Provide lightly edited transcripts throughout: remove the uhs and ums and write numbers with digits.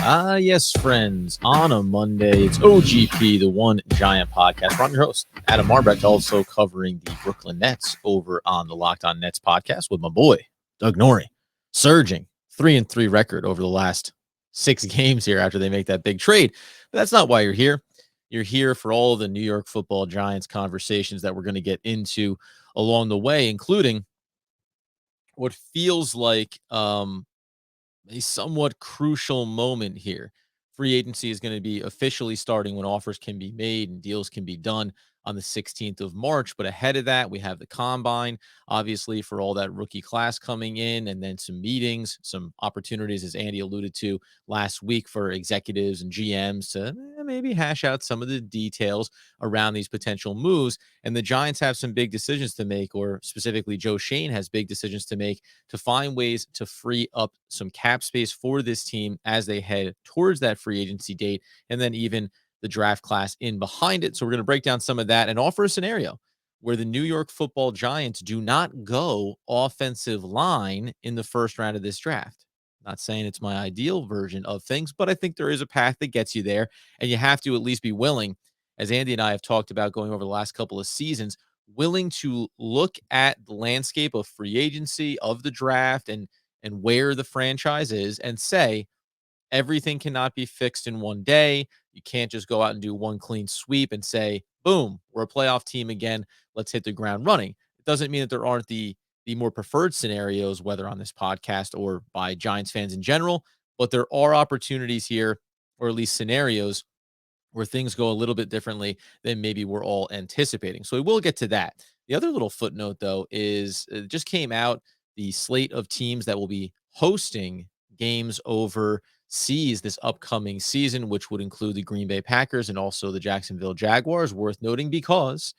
Yes, friends. On a Monday, it's OGP, the One Giant Podcast. I'm your host, Adam Marbrecht, also covering the Brooklyn Nets over on the Locked On Nets podcast with my boy, Doug Norrie, surging 3-3 record over the last 6 games here after they make that big trade. But that's not why you're here. You're here for all the New York Football Giants conversations that we're going to get into along the way, including what feels like a somewhat crucial moment here. Free agency is going to be officially starting when offers can be made and deals can be done on the 16th of March. But ahead of that, we have the combine, obviously, for all that rookie class coming in, and then some meetings, some opportunities, as Andy alluded to last week, for executives and GMs to maybe hash out some of the details around these potential moves. And the Giants have some big decisions to make, or specifically, Joe Schoen has big decisions to make to find ways to free up some cap space for this team as they head towards that free agency date, and then even the draft class in behind it. So we're going to break down some of that and offer a scenario where the New York Football Giants do not go offensive line in the first round of this draft. Not saying it's my ideal version of things, but I think there is a path that gets you there, and you have to at least be willing, as Andy and I have talked about going over the last couple of seasons, willing to look at the landscape of free agency, of the draft, and where the franchise is, and say everything cannot be fixed in one day. You can't just go out and do one clean sweep and say, boom, we're a playoff team again. Let's hit the ground running. It doesn't mean that there aren't the more preferred scenarios, whether on this podcast or by Giants fans in general, but there are opportunities here, or at least scenarios, where things go a little bit differently than maybe we're all anticipating. So we will get to that. The other little footnote, though, is it just came out the slate of teams that will be hosting games overseas this upcoming season, which would include the Green Bay Packers and also the Jacksonville Jaguars. Worth noting because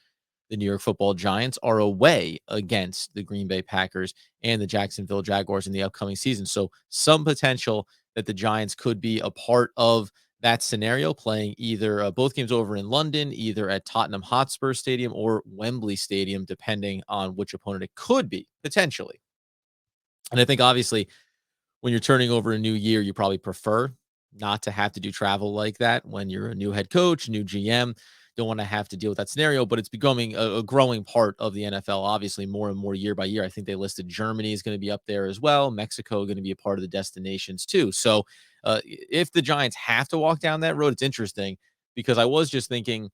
the New York Football Giants are away against the Green Bay Packers and the Jacksonville Jaguars in the upcoming season. So some potential that the Giants could be a part of that scenario, playing either both games over in London, either at Tottenham Hotspur Stadium or Wembley Stadium, depending on which opponent it could be, potentially. And I think obviously when you're turning over a new year, you probably prefer not to have to do travel like that when you're a new head coach, new GM. Don't want to have to deal with that scenario, but it's becoming a growing part of the NFL, obviously, more and more year by year. I think they listed Germany is going to be up there as well. Mexico going to be a part of the destinations too. So if the Giants have to walk down that road, it's interesting because I was just thinking,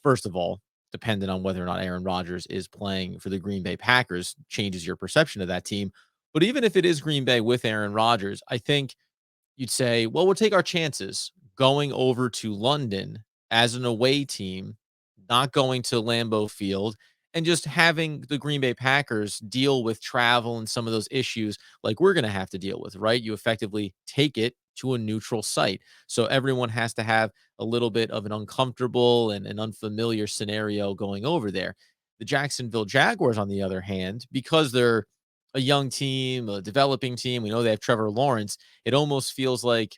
first of all, dependent on whether or not Aaron Rodgers is playing for the Green Bay Packers, changes your perception of that team. But even if it is Green Bay with Aaron Rodgers, I think you'd say, well, we'll take our chances going over to London as an away team, not going to Lambeau Field, and just having the Green Bay Packers deal with travel and some of those issues like we're going to have to deal with, right? You effectively take it to a neutral site. So everyone has to have a little bit of an uncomfortable and an unfamiliar scenario going over there. The Jacksonville Jaguars, on the other hand, because they're a young team, a developing team, we know they have Trevor Lawrence, it almost feels like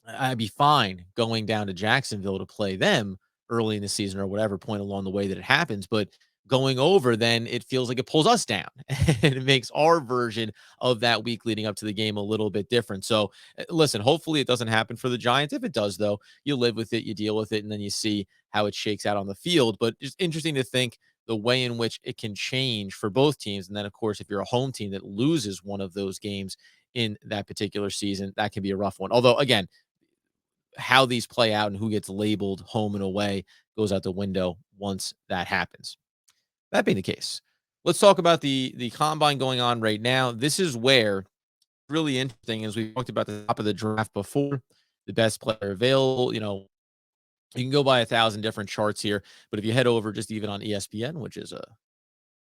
I'd be fine going down to Jacksonville to play them early in the season or whatever point along the way that it happens. But going over, then it feels like it pulls us down and it makes our version of that week leading up to the game a little bit different. So, listen, hopefully it doesn't happen for the Giants. If it does, though, you live with it, you deal with it, and then you see how it shakes out on the field. But it's interesting to think the way in which it can change for both teams. And then, of course, if you're a home team that loses one of those games in that particular season, that can be a rough one. Although, again, how these play out and who gets labeled home and away goes out the window once that happens. That being the case, let's talk about the combine going on right now. This is where really interesting, as we talked about the top of the draft before, the best player available. You can go by 1,000 different charts here, but if you head over just even on ESPN, which is a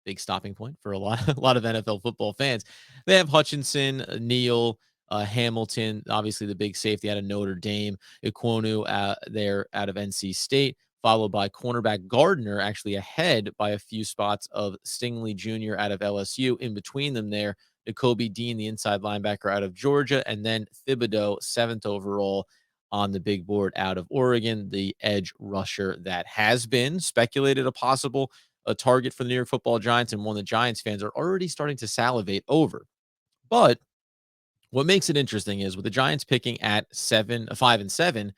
big stopping point for a lot a lot of NFL football fans. They have Hutchinson, Neal, Hamilton, obviously the big safety out of Notre Dame, Iquonu there out of NC State, followed by cornerback Gardner, actually ahead by a few spots of Stingley Jr. out of LSU. In between them there, Nakobe Dean, the inside linebacker out of Georgia, and then Thibodeau, 7th overall on the big board out of Oregon, the edge rusher that has been speculated a possible a target for the New York Football Giants, and one the Giants fans are already starting to salivate over. But What makes it interesting is with the Giants picking at 5 and 7,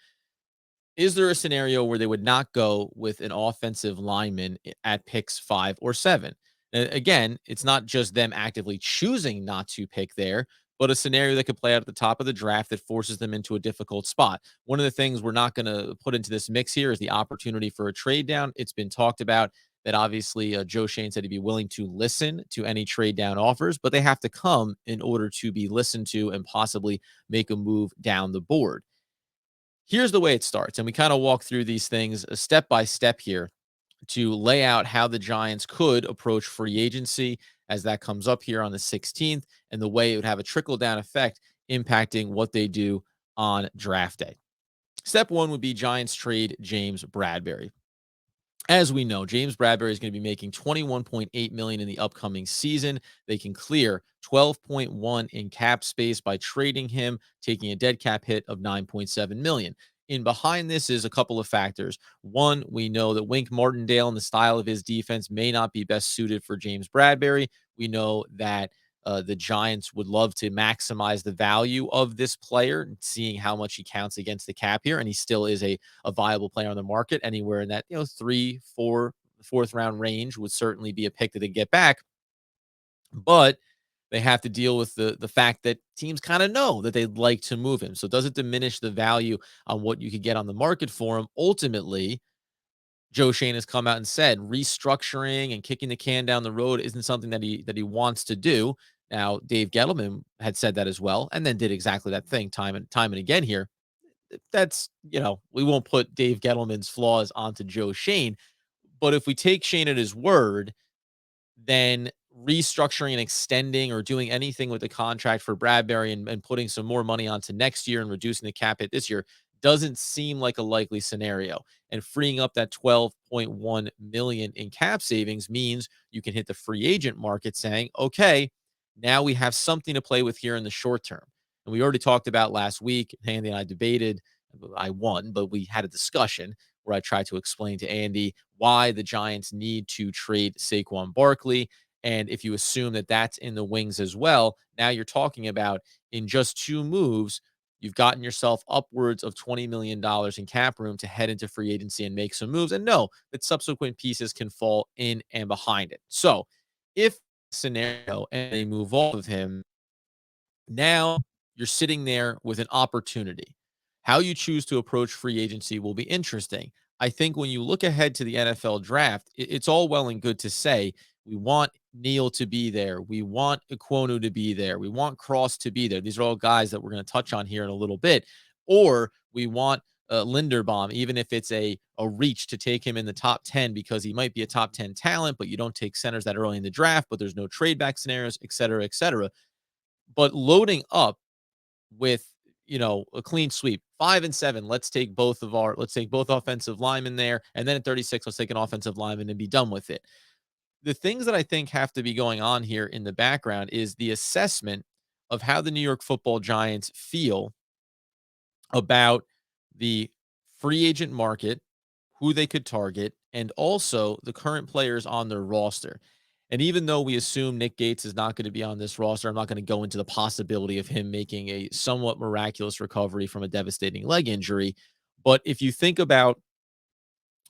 is there a scenario where they would not go with an offensive lineman at picks 5 or 7? Again, it's not just them actively choosing not to pick there, but a scenario that could play out at the top of the draft that forces them into a difficult spot. One of the things we're not going to put into this mix here is the opportunity for a trade down. It's been talked about that obviously Joe Schoen said he'd be willing to listen to any trade down offers, but they have to come in order to be listened to and possibly make a move down the board. Here's the way it starts, and we kind of walk through these things step by step here to lay out how the Giants could approach free agency as that comes up here on the 16th, and the way it would have a trickle down effect impacting what they do on draft day. Step one would be Giants trade James Bradberry. As we know, James Bradberry is going to be making $21.8 million in the upcoming season. They can clear 12.1 in cap space by trading him, taking a dead cap hit of 9.7 million. In behind this is a couple of factors. One, we know that Wink Martindale and the style of his defense may not be best suited for James Bradberry. We know that the Giants would love to maximize the value of this player, seeing how much he counts against the cap here, and he still is a viable player on the market. Anywhere in that 4th round range would certainly be a pick that they get back. But they have to deal with the fact that teams kind of know that they'd like to move him. So does it diminish the value on what you could get on the market for him? Ultimately, Joe Schoen has come out and said restructuring and kicking the can down the road isn't something that he wants to do. Now, Dave Gettleman had said that as well, and then did exactly that thing time and again here. That's, we won't put Dave Gettleman's flaws onto Joe Schoen, but if we take Schoen at his word, then restructuring and extending or doing anything with the contract for Bradberry and putting some more money onto next year and reducing the cap hit this year doesn't seem like a likely scenario. And freeing up that 12.1 million in cap savings means you can hit the free agent market saying, okay, now we have something to play with here in the short term. And we already talked about last week, Andy and I debated, I won, but we had a discussion where I tried to explain to Andy why the Giants need to trade Saquon Barkley. And if you assume that that's in the wings as well, now you're talking about in just 2 moves, you've gotten yourself upwards of $20 million in cap room to head into free agency and make some moves. And know that subsequent pieces can fall in and behind it. So if scenario and they move off of him, now you're sitting there with an opportunity. How you choose to approach free agency will be interesting. I think when you look ahead to the NFL draft, it's all well and good to say we want Neal to be there, we want Ekwonu to be there, we want Cross to be there. These are all guys that we're going to touch on here in a little bit. Or we want Linderbaum, even if it's a reach to take him in the top 10 because he might be a top 10 talent, but you don't take centers that early in the draft, but there's no trade back scenarios, et cetera, et cetera. But loading up with, a clean sweep, 5 and 7, let's take both offensive linemen there. And then at 36, let's take an offensive lineman and be done with it. The things that I think have to be going on here in the background is the assessment of how the New York Football Giants feel about the free agent market, who they could target, and also the current players on their roster. And even though we assume Nick Gates is not going to be on this roster, I'm not going to go into the possibility of him making a somewhat miraculous recovery from a devastating leg injury. But if you think about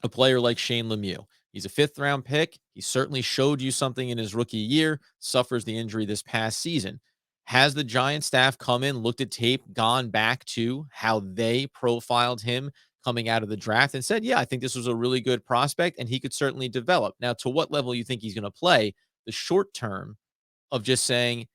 a player like Shane Lemieux, he's a 5th-round pick. He certainly showed you something in his rookie year, suffers the injury this past season. Has the Giant staff come in, looked at tape, gone back to how they profiled him coming out of the draft and said, yeah, I think this was a really good prospect and he could certainly develop. Now, to what level you think he's going to play, the short term of just saying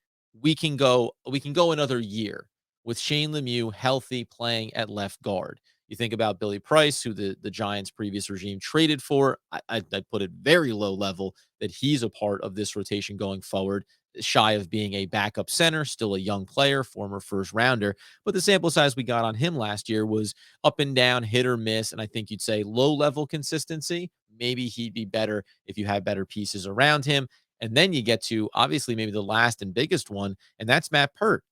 we can go another year with Shane Lemieux healthy playing at left guard. You think about Billy Price, who the Giants' previous regime traded for. I'd put it very low level that he's a part of this rotation going forward, shy of being a backup center, still a young player, former first rounder. But the sample size we got on him last year was up and down, hit or miss. And I think you'd say low level consistency. Maybe he'd be better if you had better pieces around him. And then you get to obviously maybe the last and biggest one, and that's Matt Pert.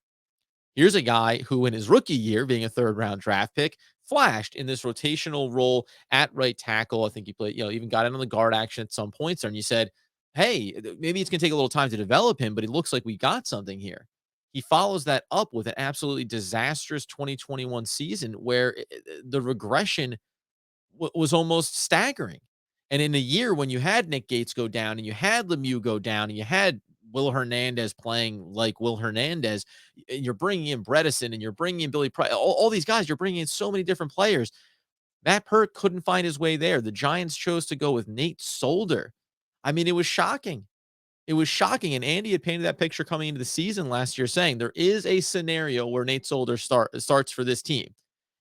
Here's a guy who, in his rookie year, being a 3rd-round draft pick, flashed in this rotational role at right tackle. I think he played, even got in on the guard action at some points there. And you said, hey, maybe it's going to take a little time to develop him, but it looks like we got something here. He follows that up with an absolutely disastrous 2021 season where the regression was almost staggering. And in a year when you had Nick Gates go down and you had Lemieux go down and you had Will Hernandez playing like Will Hernandez, and you're bringing in Bredesen and you're bringing in Billy Price, all these guys, you're bringing in so many different players. Matt Pert couldn't find his way there. The Giants chose to go with Nate Solder. I mean, it was shocking. It was shocking. And Andy had painted that picture coming into the season last year saying there is a scenario where Nate Solder starts for this team.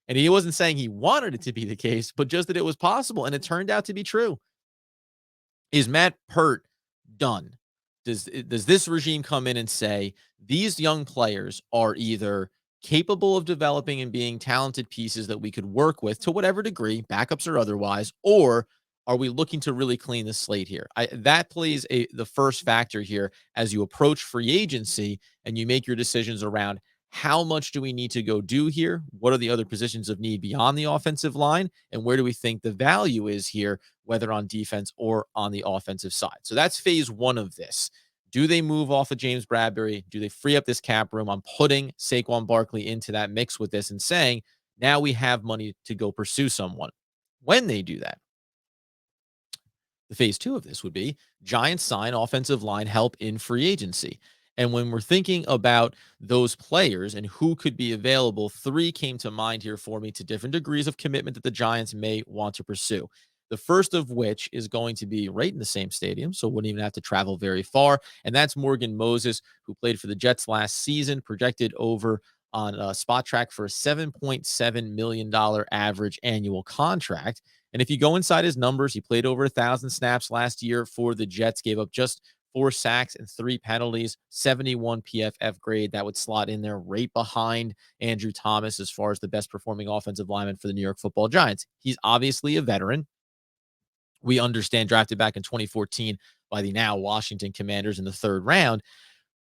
And he wasn't saying he wanted it to be the case, but just that it was possible. And it turned out to be true. Is Matt Pert done? Does this regime come in and say these young players are either capable of developing and being talented pieces that we could work with to whatever degree, backups or otherwise, or are we looking to really clean the slate here? That plays the first factor here as you approach free agency and you make your decisions around how much do we need to go do here? What are the other positions of need beyond the offensive line? And where do we think the value is here, whether on defense or on the offensive side? So that's phase one of this. Do they move off of James Bradberry? Do they free up this cap room? I'm putting Saquon Barkley into that mix with this and saying, now we have money to go pursue someone. When they do that, the phase two of this would be Giants sign offensive line help in free agency. And when we're thinking about those players and who could be available, three came to mind here for me to different degrees of commitment that the Giants may want to pursue. The first of which is going to be right in the same stadium, so wouldn't even have to travel very far. And that's Morgan Moses, who played for the Jets last season, projected over on Spot Track for a $7.7 million average annual contract. And if you go inside his numbers, he played over 1,000 snaps last year for the Jets, gave up just 4 sacks and 3 penalties, 71 PFF grade. That would slot in there right behind Andrew Thomas as far as the best performing offensive lineman for the New York Football Giants. He's obviously a veteran. We understand drafted back in 2014 by the now Washington Commanders in the 3rd round.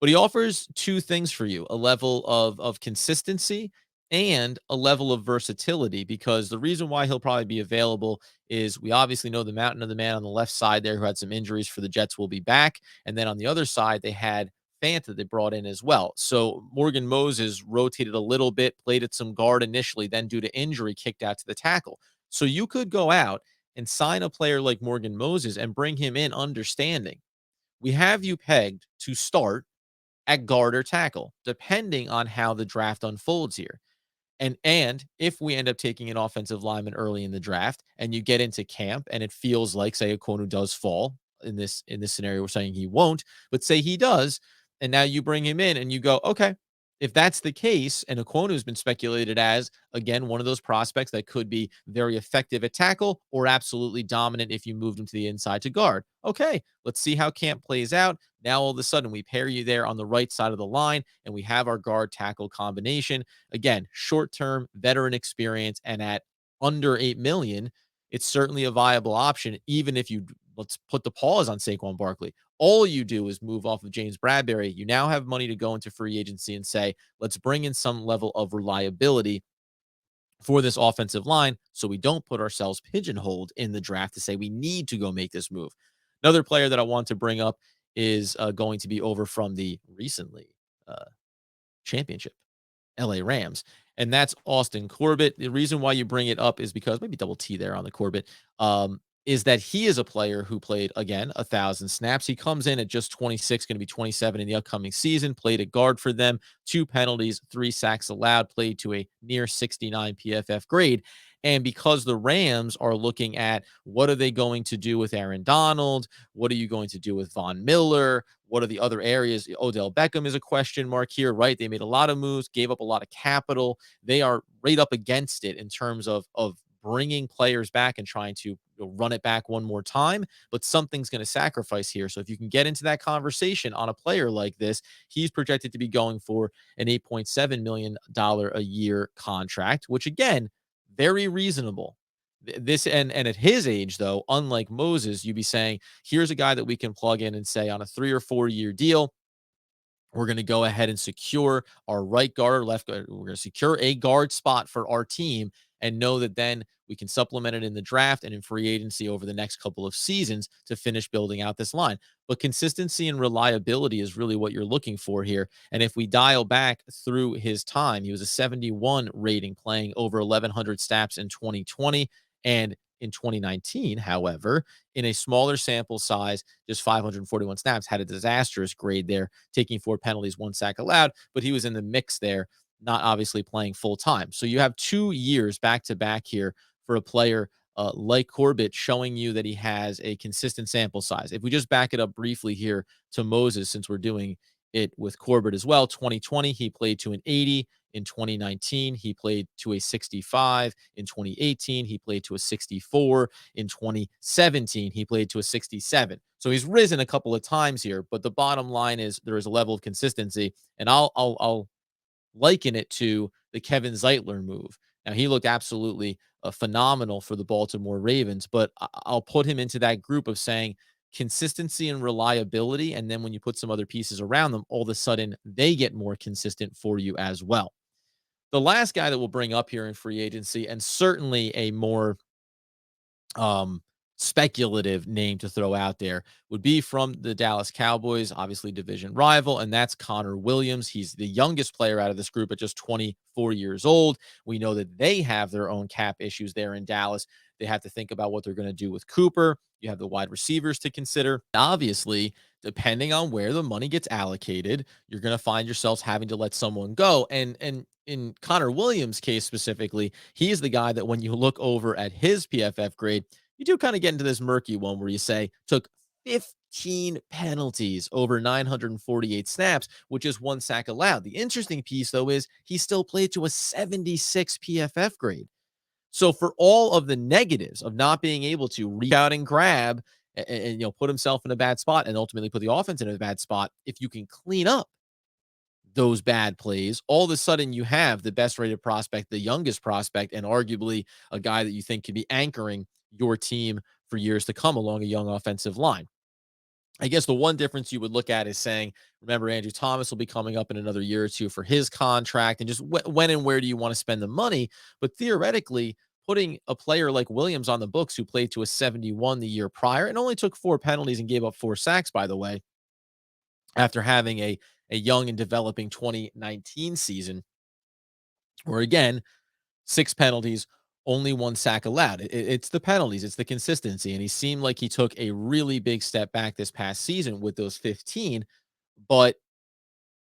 But he offers two things for you, a level of consistency and a level of versatility, because the reason why he'll probably be available is we obviously know the mountain of the man on the left side there who had some injuries for the Jets will be back. And then on the other side, they had Fant that they brought in as well. So Morgan Moses rotated a little bit, played at some guard initially, then due to injury, kicked out to the tackle. So you could go out and sign a player like Morgan Moses and bring him in understanding. We have you pegged to start at guard or tackle, depending on how the draft unfolds here. And if we end up taking an offensive lineman early in the draft and you get into camp and it feels like, say, Okonu does fall in this scenario, we're saying he won't, but say he does, and now you bring him in and you go, okay, if that's the case, and Okonu has been speculated as, again, one of those prospects that could be very effective at tackle or absolutely dominant if you moved him to the inside to guard. Okay, let's see how camp plays out. Now, all of a sudden, we pair you there on the right side of the line, and we have our guard tackle combination. Again, short term veteran experience, and at under 8 million, it's certainly a viable option, even if you let's put the pause on Saquon Barkley. All you do is move off of James Bradberry. You now have money to go into free agency and say, let's bring in some level of reliability for this offensive line so we don't put ourselves pigeonholed in the draft to say we need to go make this move. Another player that I want to bring up is going to be over from the recently uh, championship LA Rams, and that's Austin Corbett. The reason why you bring it up is because maybe double T there on the Corbett. Is that he is a player who played, again, 1,000 snaps. He comes in at just 26, going to be 27 in the upcoming season, played a guard for them, 2 penalties, 3 sacks allowed, played to a near 69 PFF grade. And because the Rams are looking at what are they going to do with Aaron Donald? What are you going to do with Von Miller? What are the other areas? Odell Beckham is a question mark here, right? They made a lot of moves, gave up a lot of capital. They are right up against it in terms of bringing players back and trying to run it back one more time, but something's going to sacrifice here. So if you can get into that conversation on a player like this, he's projected to be going for an $8.7 million a year contract, which again, very reasonable. This and at his age, though, unlike Moses, you'd be saying, here's a guy that we can plug in and say on a 3 or 4 year deal, We're going to go ahead and secure our right guard or left guard. We're going to secure a guard spot for our team and know that then we can supplement it in the draft and in free agency over the next couple of seasons to finish building out this line. But consistency and reliability is really what you're looking for here. And if we dial back through his time, he was a 71 rating playing over 1,100 snaps in 2020. And in 2019, however, in a smaller sample size, just 541 snaps, had a disastrous grade there, taking 4 penalties, 1 sack allowed, but he was in the mix there, not obviously playing full time. So you have 2 years back to back here for a player like Corbett, showing you that he has a consistent sample size. If we just back it up briefly here to Moses, since we're doing it with Corbett as well, 2020, he played to an 80. In 2019, he played to a 65. In 2018, he played to a 64. In 2017, he played to a 67. So he's risen a couple of times here, but the bottom line is there is a level of consistency, and I'll liken it to the Kevin Zeitler move. Now, he looked absolutely phenomenal for the Baltimore Ravens, but I'll put him into that group of saying consistency and reliability. And then when you put some other pieces around them, all of a sudden they get more consistent for you as well. The last guy that we'll bring up here in free agency, and certainly a more um, speculative name to throw out there, would be from the Dallas Cowboys, obviously division rival, and that's Connor Williams. He's the youngest player out of this group at just 24 years old. We know that they have their own cap issues there in Dallas. They have to think about what they're going to do with Cooper. You have the wide receivers to consider. Obviously, depending on where the money gets allocated, you're going to find yourselves having to let someone go. And in Connor Williams' case specifically, he is the guy that when you look over at his PFF grade, you do kind of get into this murky one where you say took 15 penalties over 948 snaps, which is 1 sack allowed. The interesting piece, though, is he still played to a 76 PFF grade. So for all of the negatives of not being able to reach out and grab and put himself in a bad spot and ultimately put the offense in a bad spot, if you can clean up those bad plays, all of a sudden you have the best rated prospect, the youngest prospect, and arguably a guy that you think could be anchoring your team for years to come along a young offensive line. I guess the one difference you would look at is saying, remember, Andrew Thomas will be coming up in another year or two for his contract, and just when and where do you want to spend the money? But theoretically, putting a player like Williams on the books, who played to a 71 the year prior and only took 4 penalties and gave up 4 sacks, by the way, after having a young and developing 2019 season, where again, 6 penalties, only 1 sack allowed. It's the penalties, it's the consistency. And he seemed like he took a really big step back this past season with those 15. But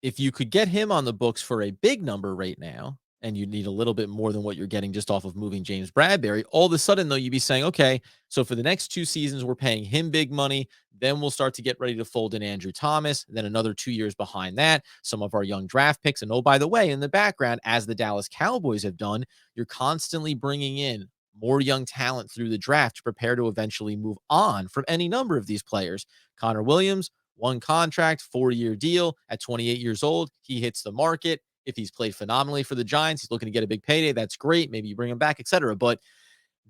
if you could get him on the books for a big number right now, and you need a little bit more than what you're getting just off of moving James Bradberry, all of a sudden, though, you'd be saying, okay, so for the next 2 seasons, we're paying him big money. Then we'll start to get ready to fold in Andrew Thomas. Then another 2 years behind that, some of our young draft picks. And oh, by the way, in the background, as the Dallas Cowboys have done, you're constantly bringing in more young talent through the draft to prepare to eventually move on from any number of these players. Connor Williams, 1 contract, 4-year deal at 28 years old. He hits the market. If he's played phenomenally for the Giants, he's looking to get a big payday. That's great. Maybe you bring him back, etc. But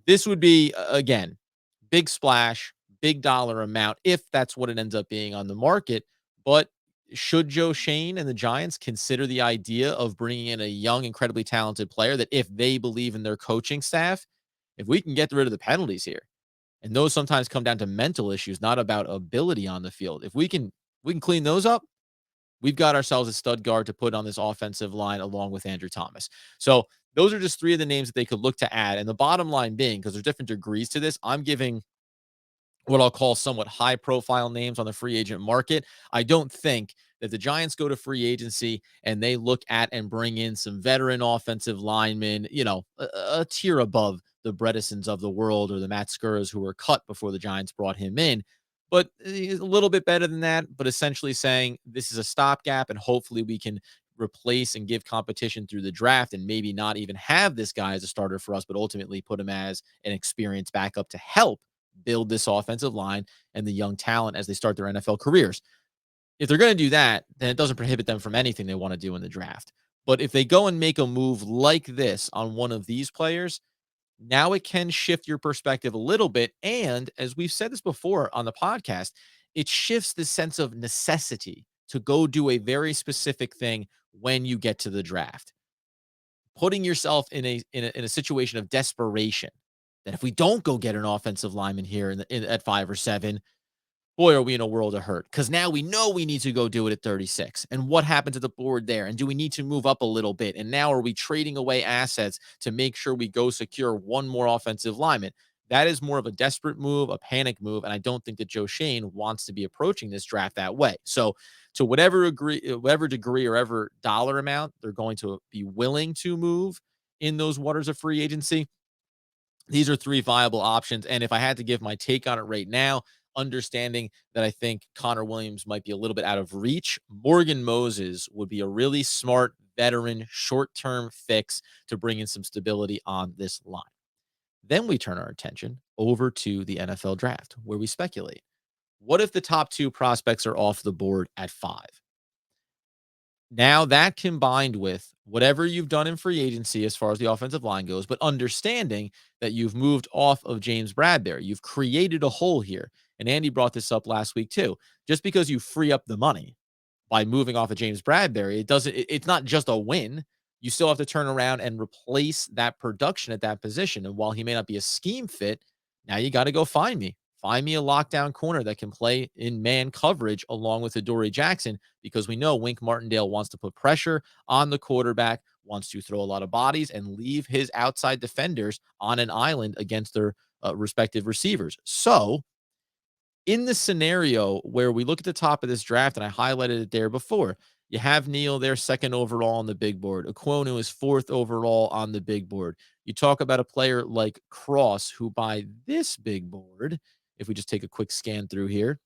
this would be, again, big splash, big dollar amount, if that's what it ends up being on the market. But should Joe Schoen and the Giants consider the idea of bringing in a young, incredibly talented player that, if they believe in their coaching staff, if we can get rid of the penalties here, and those sometimes come down to mental issues, not about ability on the field. If we can clean those up, we've got ourselves a stud guard to put on this offensive line along with Andrew Thomas. So those are just 3 of the names that they could look to add. And the bottom line being, because there's different degrees to this, I'm giving what I'll call somewhat high profile names on the free agent market. I don't think that the Giants go to free agency and they look at and bring in some veteran offensive linemen, a tier above the Bredesons of the world or the Matt Skuras who were cut before the Giants brought him in. But a little bit better than that, but essentially saying this is a stopgap and hopefully we can replace and give competition through the draft and maybe not even have this guy as a starter for us, but ultimately put him as an experienced backup to help build this offensive line and the young talent as they start their NFL careers. If they're going to do that, then it doesn't prohibit them from anything they want to do in the draft. But if they go and make a move like this on one of these players, now it can shift your perspective a little bit. And as we've said this before on the podcast, it shifts the sense of necessity to go do a very specific thing when you get to the draft, putting yourself in a situation of desperation that if we don't go get an offensive lineman here at 5 or 7, boy, are we in a world of hurt, because now we know we need to go do it at 36. And what happened to the board there? And do we need to move up a little bit? And now are we trading away assets to make sure we go secure one more offensive lineman? That is more of a desperate move, a panic move. And I don't think that Joe Schoen wants to be approaching this draft that way. So to whatever degree or ever dollar amount they're going to be willing to move in those waters of free agency, these are 3 viable options. And if I had to give my take on it right now, understanding that I think Connor Williams might be a little bit out of reach, Morgan Moses would be a really smart veteran short-term fix to bring in some stability on this line. Then we turn our attention over to the NFL draft, where we speculate. What if the top 2 prospects are off the board at 5? Now that combined with whatever you've done in free agency as far as the offensive line goes, but understanding that you've moved off of James Bradberry, you've created a hole here. And Andy brought this up last week too. Just because you free up the money by moving off of James Bradberry, it's not just a win. You still have to turn around and replace that production at that position. And while he may not be a scheme fit, now you got to go find me. Find me a lockdown corner that can play in man coverage along with Adoree Jackson, because we know Wink Martindale wants to put pressure on the quarterback, wants to throw a lot of bodies and leave his outside defenders on an island against their respective receivers. So in the scenario where we look at the top of this draft, and I highlighted it there before, you have Neal there, 2nd overall on the big board. Okwonu is 4th overall on the big board. You talk about a player like Cross, who by this big board, if we just take a quick scan through here,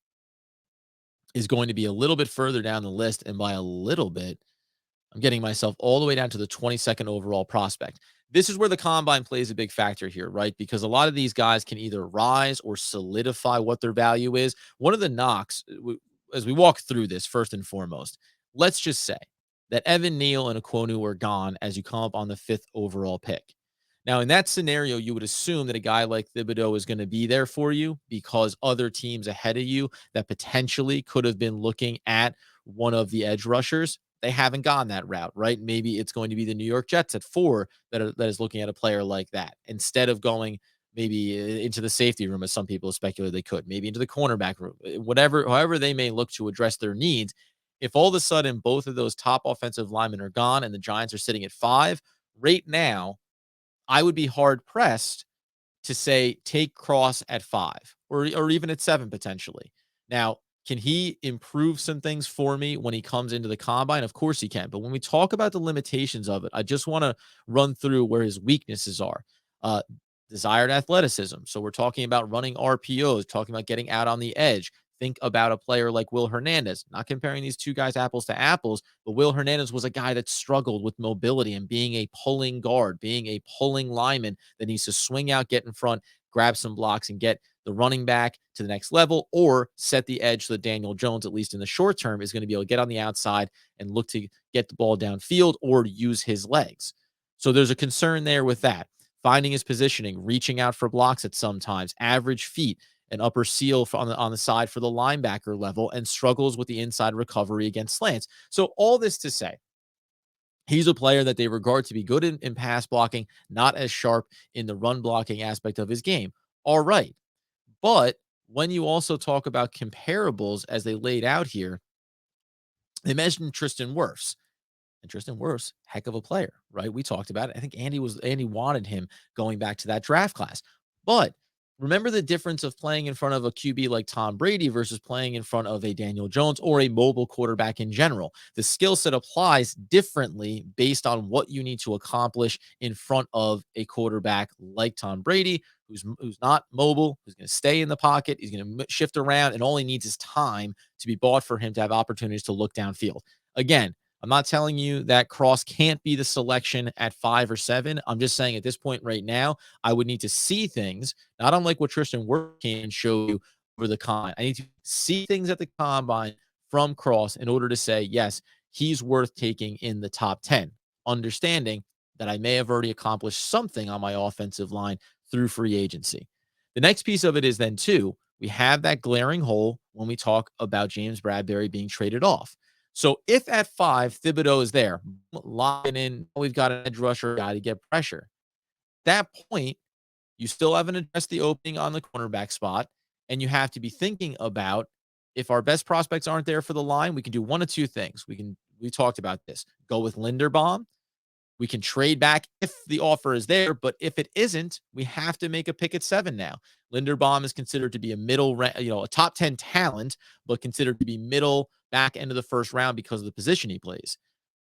is going to be a little bit further down the list. And by a little bit, I'm getting myself all the way down to the 22nd overall prospect. This is where the combine plays a big factor here, right? Because a lot of these guys can either rise or solidify what their value is. One of the knocks, as we walk through this, first and foremost, let's just say that Evan Neal and Okwonu are gone as you come up on the 5th overall pick. Now, in that scenario, you would assume that a guy like Thibodeau is going to be there for you because other teams ahead of you that potentially could have been looking at one of the edge rushers, they haven't gone that route, right? Maybe it's going to be the New York Jets at 4 that is looking at a player like that, instead of going maybe into the safety room, as some people speculate they could, maybe into the cornerback room, however they may look to address their needs. If all of a sudden both of those top offensive linemen are gone and the Giants are sitting at 5 right now, I would be hard pressed to say take Cross at 5 or even at 7 potentially. Now, can he improve some things for me when he comes into the combine? Of course he can. But when we talk about the limitations of it, I just want to run through where his weaknesses are. Uh, Desired athleticism. So we're talking about running RPOs, talking about getting out on the edge. Think about a player like Will Hernandez. Not comparing these two guys apples to apples, but Will Hernandez was a guy that struggled with mobility and being a pulling guard, being a pulling lineman that needs to swing out, get in front, grab some blocks, and get the running back to the next level, or set the edge so that Daniel Jones, at least in the short term, is going to be able to get on the outside and look to get the ball downfield or use his legs. So there's a concern there with that. Finding his positioning, reaching out for blocks at sometimes, average feet, an upper seal on the side for the linebacker level, and struggles with the inside recovery against slants. So all this to say, he's a player that they regard to be good in pass blocking, not as sharp in the run blocking aspect of his game. All right. But when you also talk about comparables as they laid out here, they mentioned Tristan Wirfs. And Tristan Wirfs, heck of a player, right? We talked about it. I think Andy wanted him going back to that draft class. But remember the difference of playing in front of a QB like Tom Brady versus playing in front of a Daniel Jones or a mobile quarterback in general. The skill set applies differently based on what you need to accomplish in front of a quarterback like Tom Brady, who's not mobile, who's going to stay in the pocket, he's going to shift around, and all he needs is time to be bought for him to have opportunities to look downfield. Again, I'm not telling you that Cross can't be the selection at 5 or 7. I'm just saying at this point right now, I would need to see things, not unlike what Tristan Wirfs can show you over the combine. I need to see things at the combine from Cross in order to say, yes, he's worth taking in the top 10, understanding that I may have already accomplished something on my offensive line through free agency. The next piece of it is then, too, we have that glaring hole when we talk about James Bradberry being traded off. So if at 5, Thibodeau is there, locking in, we've got an edge rusher, got to get pressure. That point, you still haven't addressed the opening on the cornerback spot, and you have to be thinking about if our best prospects aren't there for the line, we can do one of two things. We talked about this. Go with Linderbaum. We can trade back if the offer is there, but if it isn't, we have to make a pick at 7 now. Linderbaum is considered to be a top 10 talent, but considered to be middle back end of the first round because of the position he plays.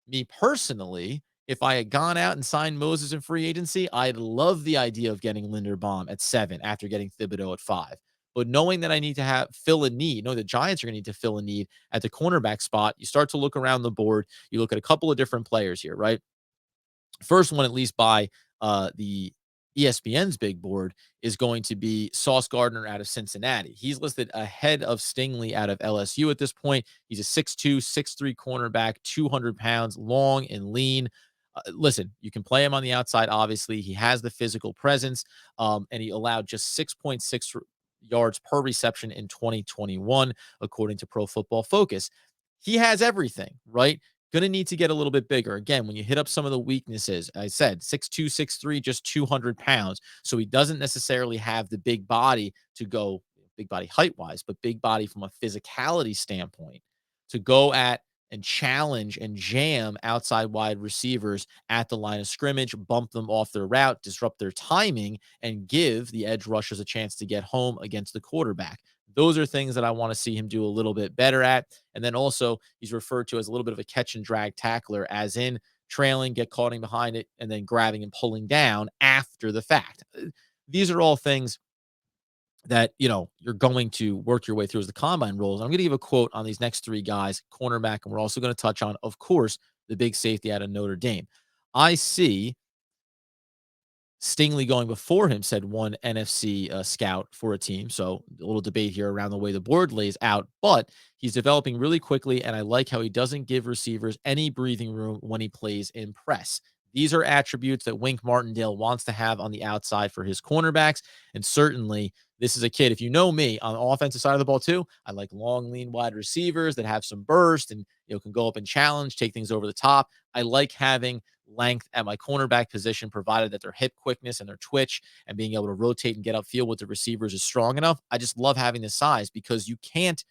Me personally, if I had gone out and signed Moses in free agency, I'd love the idea of getting Linderbaum at 7 after getting Thibodeau at 5. But knowing that I need to fill a need, the Giants are going to need to fill a need at the cornerback spot, you start to look around the board. You look at a couple of different players here, right? First one, at least by the ESPN's big board, is going to be Sauce Gardner out of Cincinnati. He's listed ahead of Stingley out of LSU at this point. He's a 6'2", 6'3" cornerback, 200 pounds, long and lean. Listen, you can play him on the outside, obviously. He has the physical presence, and he allowed just 6.6 yards per reception in 2021, according to Pro Football Focus. He has everything, right? Going to need to get a little bit bigger. Again, when you hit up some of the weaknesses, I said 6'2", 6'3", just 200 pounds. So he doesn't necessarily have the big body to go, big body height-wise, but big body from a physicality standpoint to go at and challenge and jam outside wide receivers at the line of scrimmage, bump them off their route, disrupt their timing, and give the edge rushers a chance to get home against the quarterback. Those are things that I want to see him do a little bit better at. And then also, he's referred to as a little bit of a catch and drag tackler, as in trailing, get caught in behind it, and then grabbing and pulling down after the fact. These are all things that, you're going to work your way through as the combine rolls. I'm going to give a quote on these next 3 guys, cornerback, and we're also going to touch on, of course, the big safety out of Notre Dame. I see Stingley going before him, said one NFC scout for a team. So a little debate here around the way the board lays out, but he's developing really quickly, and I like how he doesn't give receivers any breathing room when he plays in press. These are attributes that Wink Martindale wants to have on the outside for his cornerbacks, and certainly this is a kid. If you know me on the offensive side of the ball too, I like long, lean wide receivers that have some burst and can go up and challenge, take things over the top. I like having length at my cornerback position, provided that their hip quickness and their twitch and being able to rotate and get upfield with the receivers is strong enough. I just love having the size because you can't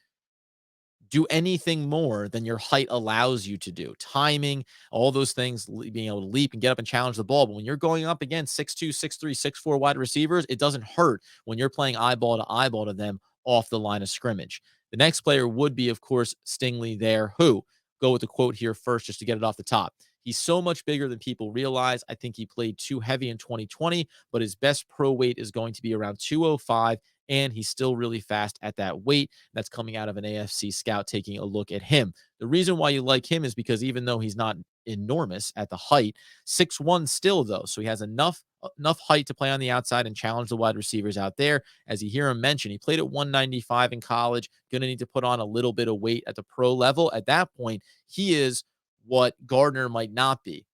do anything more than your height allows you to do. Timing, all those things, being able to leap and get up and challenge the ball. But when you're going up against 6'2", 6'3", 6'4" wide receivers, it doesn't hurt when you're playing eyeball to them off the line of scrimmage. The next player would be, of course, Stingley there, who, go with the quote here first just to get it off the top. He's so much bigger than people realize. I think he played too heavy in 2020, but his best pro weight is going to be around 205, and he's still really fast at that weight. That's coming out of an AFC scout taking a look at him. The reason why you like him is because even though he's not enormous at the height, 6'1" still, though. So he has enough height to play on the outside and challenge the wide receivers out there. As you hear him mention, he played at 195 in college, going to need to put on a little bit of weight at the pro level. At that point, he is what Gardner might not be.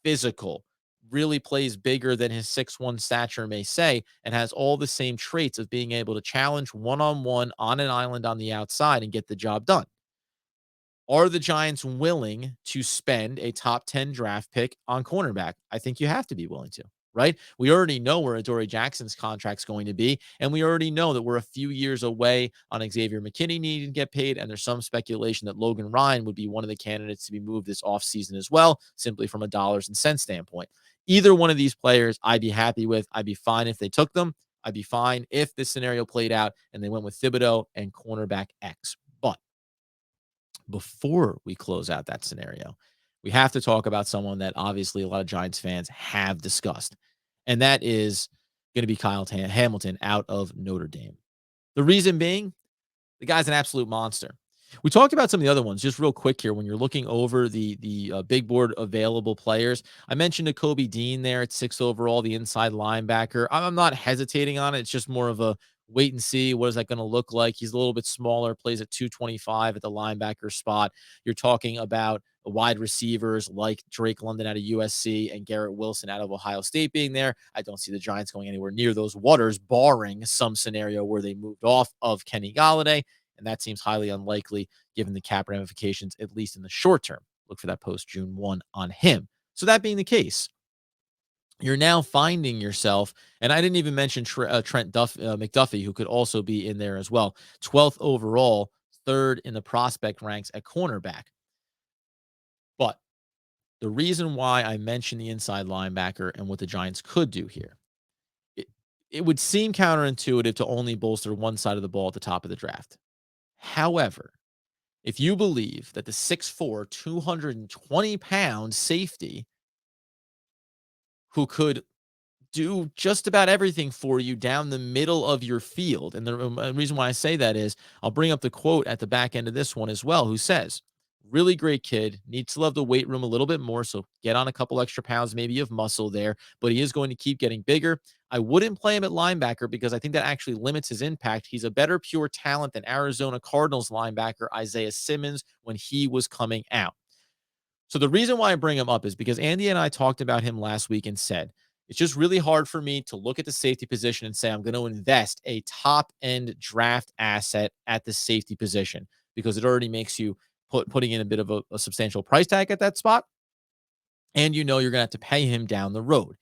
Physical, really plays bigger than his 6'1" stature may say, and has all the same traits of being able to challenge one-on-one on an island on the outside and get the job done. Are the Giants willing to spend a top 10 draft pick on cornerback? I think you have to be willing to, right? We already know where Adoree Jackson's contract's going to be, and we already know that we're a few years away on Xavier McKinney needing to get paid, and there's some speculation that Logan Ryan would be one of the candidates to be moved this offseason as well, simply from a dollars and cents standpoint. Either one of these players, I'd be happy with. I'd be fine if they took them. I'd be fine if this scenario played out and they went with Thibodeau and cornerback X. But before we close out that scenario, we have to talk about someone that obviously a lot of Giants fans have discussed, and that is going to be Kyle Hamilton out of Notre Dame. The reason being, the guy's an absolute monster. We talked about some of the other ones just real quick here when you're looking over the big board available players. I mentioned a Kobe Dean there at 6 overall, the inside linebacker. I'm not hesitating on it. It's just more of a wait and see. What is that going to look like? He's a little bit smaller, plays at 225 at the linebacker spot. You're talking about wide receivers like Drake London out of USC and Garrett Wilson out of Ohio State being there. I don't see the Giants going anywhere near those waters, barring some scenario where they moved off of Kenny Golladay. and that seems highly unlikely given the cap ramifications, at least in the short term. Look for that post June 1 on him. So that being the case, you're now finding yourself, and I didn't even mention Trent McDuffie, who could also be in there as well. 12th overall, third in the prospect ranks at cornerback. But the reason why I mentioned the inside linebacker and what the Giants could do here, it would seem counterintuitive to only bolster one side of the ball at the top of the draft. However, if you believe that the 6'4", 220-pound safety who could do just about everything for you down the middle of your field. And the reason why I say that is I'll bring up the quote at the back end of this one as well, who says, really great kid, needs to love the weight room a little bit more. So get on a couple extra pounds, maybe of muscle there, but he is going to keep getting bigger. I wouldn't play him at linebacker because I think that actually limits his impact. He's a better pure talent than Arizona Cardinals linebacker Isaiah Simmons when he was coming out. So the reason why I bring him up is because Andy and I talked about him last week and said, it's just really hard for me to look at the safety position and say, I'm going to invest a top end draft asset at the safety position because it already makes you putting in a bit of a substantial price tag at that spot. And you're going to have to pay him down the road.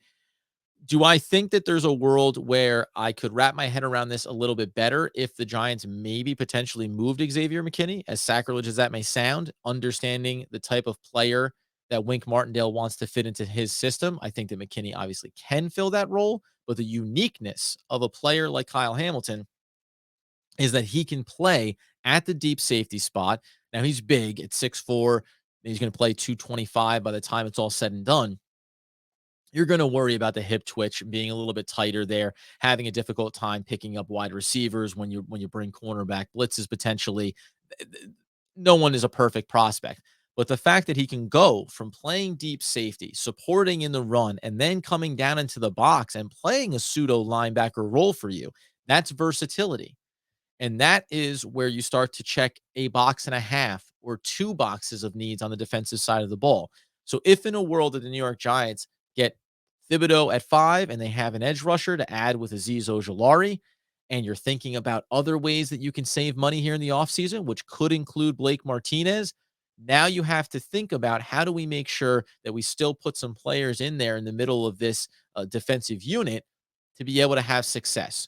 Do I think that there's a world where I could wrap my head around this a little bit better if the Giants maybe potentially moved Xavier McKinney, as sacrilege as that may sound, understanding the type of player that Wink Martindale wants to fit into his system? I think that McKinney obviously can fill that role, but the uniqueness of a player like Kyle Hamilton is that he can play at the deep safety spot. Now he's big at 6'4". He's going to play 225 by the time it's all said and done. You're going to worry about the hip twitch being a little bit tighter there, having a difficult time picking up wide receivers when you bring cornerback blitzes potentially. No one is a perfect prospect, but the fact that he can go from playing deep safety, supporting in the run, and then coming down into the box and playing a pseudo linebacker role for you, that's versatility. And that is where you start to check a box and a half or two boxes of needs on the defensive side of the ball. So if in a world that the New York Giants get Thibodeau at 5 and they have an edge rusher to add with Azeez Ojulari, and you're thinking about other ways that you can save money here in the offseason, which could include Blake Martinez, now you have to think about how do we make sure that we still put some players in there in the middle of this defensive unit to be able to have success.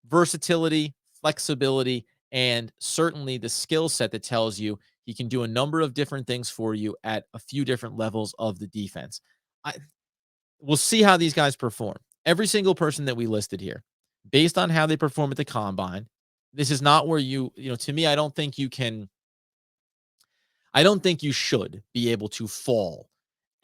Versatility, flexibility, and certainly the skill set that tells you he can do a number of different things for you at a few different levels of the defense. We'll see how these guys perform. Every single person that we listed here, based on how they perform at the combine, this is not where to me, I don't think you should be able to fall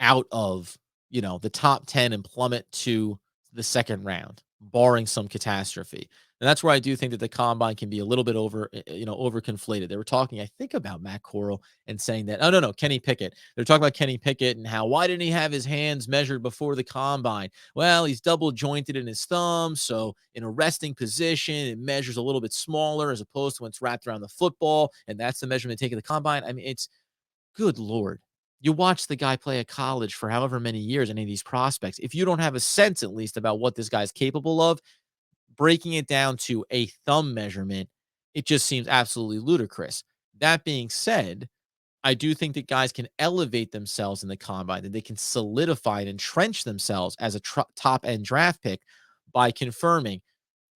out of, the top 10 and plummet to the second round, barring some catastrophe. And that's where I do think that the combine can be a little bit over conflated. They were talking, I think, about Matt Corral and saying that, oh, no, Kenny Pickett. They're talking about Kenny Pickett and why didn't he have his hands measured before the combine? Well, he's double jointed in his thumb. So in a resting position, it measures a little bit smaller as opposed to when it's wrapped around the football. And that's the measurement taken at the combine. I mean, it's good Lord. You watch the guy play at college for however many years, any of these prospects. If you don't have a sense, at least, about what this guy's capable of, breaking it down to a thumb measurement, it just seems absolutely ludicrous. That being said, I do think that guys can elevate themselves in the combine, that they can solidify and entrench themselves as a top-end draft pick by confirming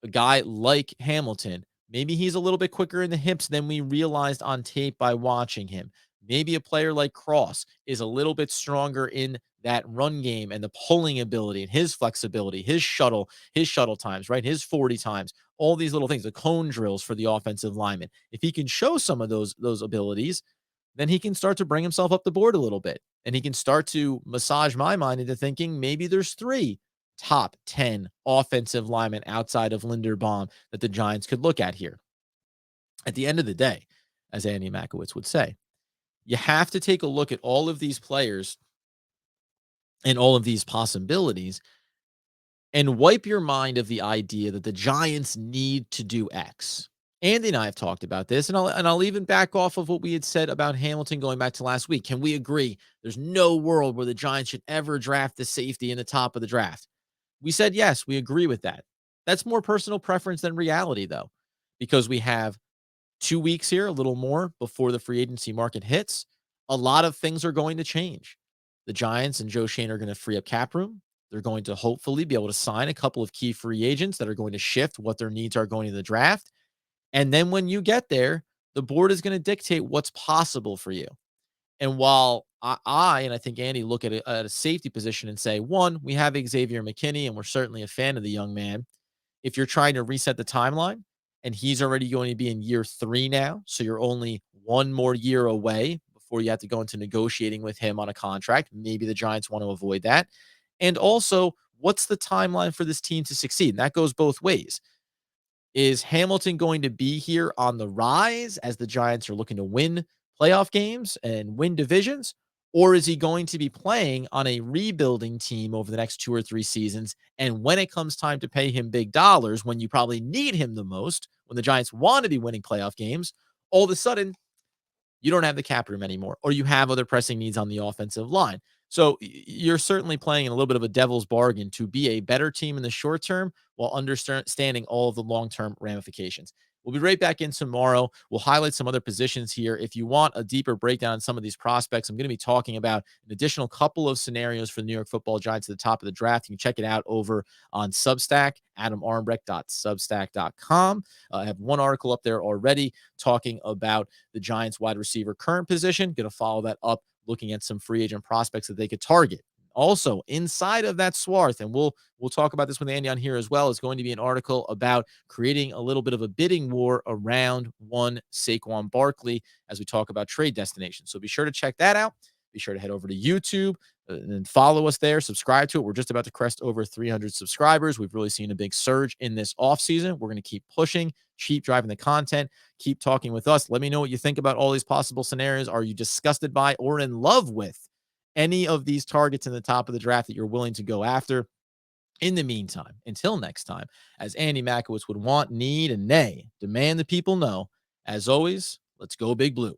a guy like Hamilton. Maybe he's a little bit quicker in the hips than we realized on tape by watching him. Maybe a player like Cross is a little bit stronger in that run game and the pulling ability and his flexibility, his shuttle times, right? His 40 times, all these little things, the cone drills for the offensive lineman. If he can show some of those abilities, then he can start to bring himself up the board a little bit. And he can start to massage my mind into thinking maybe there's 3 top 10 offensive linemen outside of Linderbaum that the Giants could look at here. At the end of the day, as Andy Makowitz would say, you have to take a look at all of these players and all of these possibilities and wipe your mind of the idea that the Giants need to do X. Andy and I have talked about this, and I'll even back off of what we had said about Hamilton going back to last week. Can we agree there's no world where the Giants should ever draft the safety in the top of the draft? We said yes, we agree with that. That's more personal preference than reality, though, because we have 2 weeks here, a little more before the free agency market hits, a lot of things are going to change. The Giants and Joe Schoen are going to free up cap room. They're going to hopefully be able to sign a couple of key free agents that are going to shift what their needs are going to the draft. And then when you get there, the board is going to dictate what's possible for you. And while and I think Andy look at a safety position and say, one, we have Xavier McKinney, and we're certainly a fan of the young man. If you're trying to reset the timeline and he's already going to be in year 3 now, so you're only one more year away before you have to go into negotiating with him on a contract. Maybe the Giants want to avoid that. And also, what's the timeline for this team to succeed? And that goes both ways. Is Hamilton going to be here on the rise as the Giants are looking to win playoff games and win divisions? Or is he going to be playing on a rebuilding team over the next 2 or 3 seasons? And when it comes time to pay him big dollars, when you probably need him the most, when the Giants want to be winning playoff games, all of a sudden you don't have the cap room anymore, or you have other pressing needs on the offensive line. So you're certainly playing in a little bit of a devil's bargain to be a better team in the short term while understanding all of the long-term ramifications. We'll be right back in tomorrow. We'll highlight some other positions here. If you want a deeper breakdown on some of these prospects, I'm going to be talking about an additional couple of scenarios for the New York Football Giants at the top of the draft. You can check it out over on Substack, adamarmbrecht.substack.com. I have one article up there already talking about the Giants wide receiver current position. Going to follow that up looking at some free agent prospects that they could target. Also, inside of that swath, and we'll talk about this with Andy on here as well, is going to be an article about creating a little bit of a bidding war around one Saquon Barkley as we talk about trade destinations. So be sure to check that out. Be sure to head over to YouTube and follow us there. Subscribe to it. We're just about to crest over 300 subscribers. We've really seen a big surge in this offseason. We're going to keep pushing, keep driving the content, keep talking with us. Let me know what you think about all these possible scenarios. Are you disgusted by or in love with any of these targets in the top of the draft that you're willing to go after? In the meantime, until next time, as Andy Makowitz would want, need, and nay, demand the people know, as always, let's go Big Blue.